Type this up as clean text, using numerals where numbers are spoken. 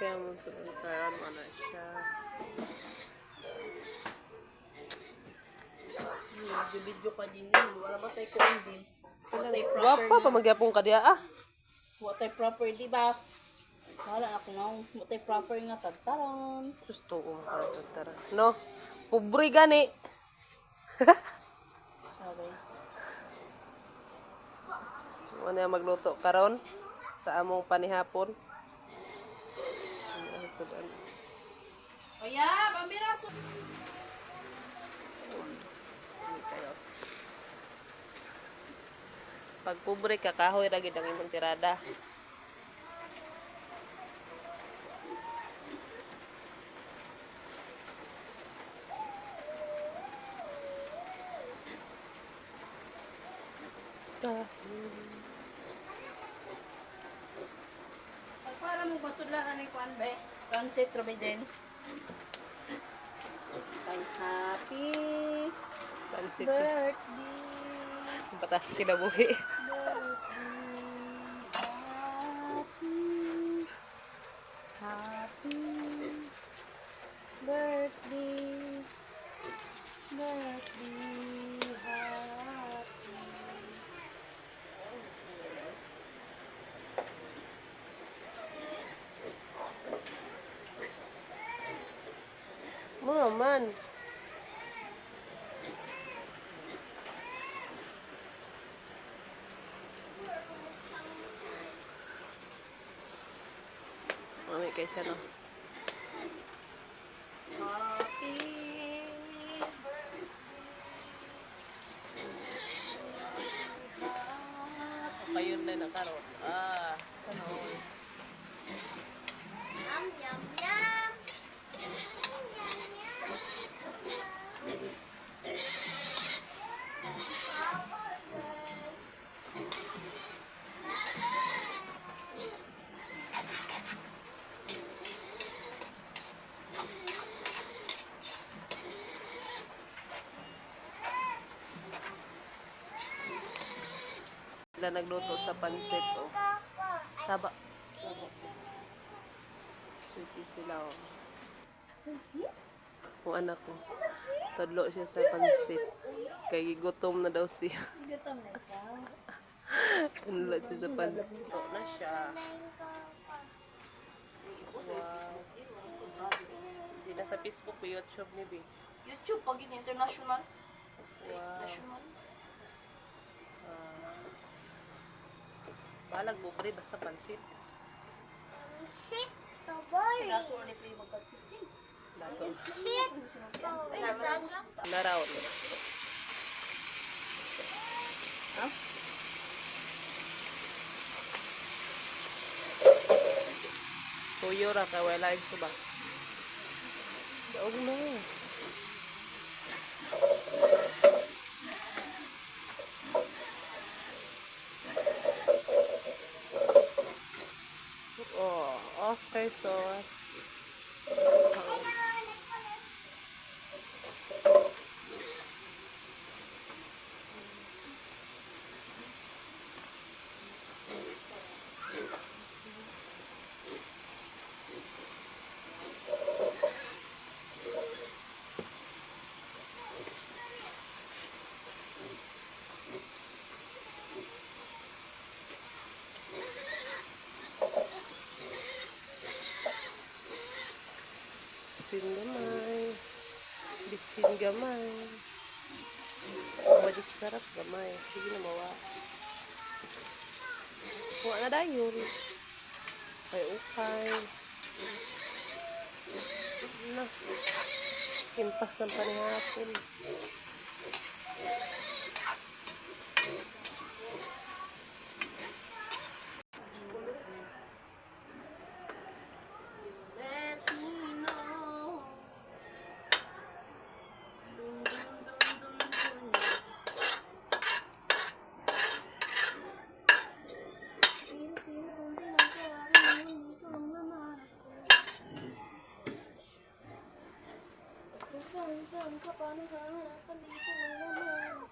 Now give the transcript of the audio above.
Kaya mo karon ana siya. Video pa din yun. Wala ba tayo kung hindi? Wapa pa magyapon ka diha ah. What tayo proper, di ba? Wala ako nang what tayo proper nga tagtaron. Gusto ko makatagtara. No? Pobre gani. Sabi. Ano na magluto karon sa among panihapon. Oya, pambiraso. Pag pobre ka, kahoy ra gid ang imong tirada. Para mo basudlahan ni Juan be. Transit Robiden. Happy Pansit. birthday. Patas kinabuhi. Happy birthday. Mo naman. Mami kay siya no. Happy Kayon na karon. Ah, kanon. Yum, yum, yum. Sila nagluto sa pansit oh. Saba. Sweetie sila oh. Kung anak ko. Tadlo siya sa pansit. Kay gutom na daw siya. gutom na ka. Ano siya sa pansit. Ito na siya. Hindi na sa Facebook, YouTube ni B. YouTube pag international. Wow. National. Balag bubre basta pansit. Sit to boring. Nato ulit yung magpagsiting. Lato. Sit to boring. Naraw. Ha? Tuyo ra ka wala ito ba? Daog na. Oh, okay sauce. Bitsin gamay. Bitsin gamay. Madik sarap gamay. Sige na mawa. Kuha na dayon. Ay ukay. Na. Kimpas ng panihapon. Saan ka pa nahahanapan dito ng naman?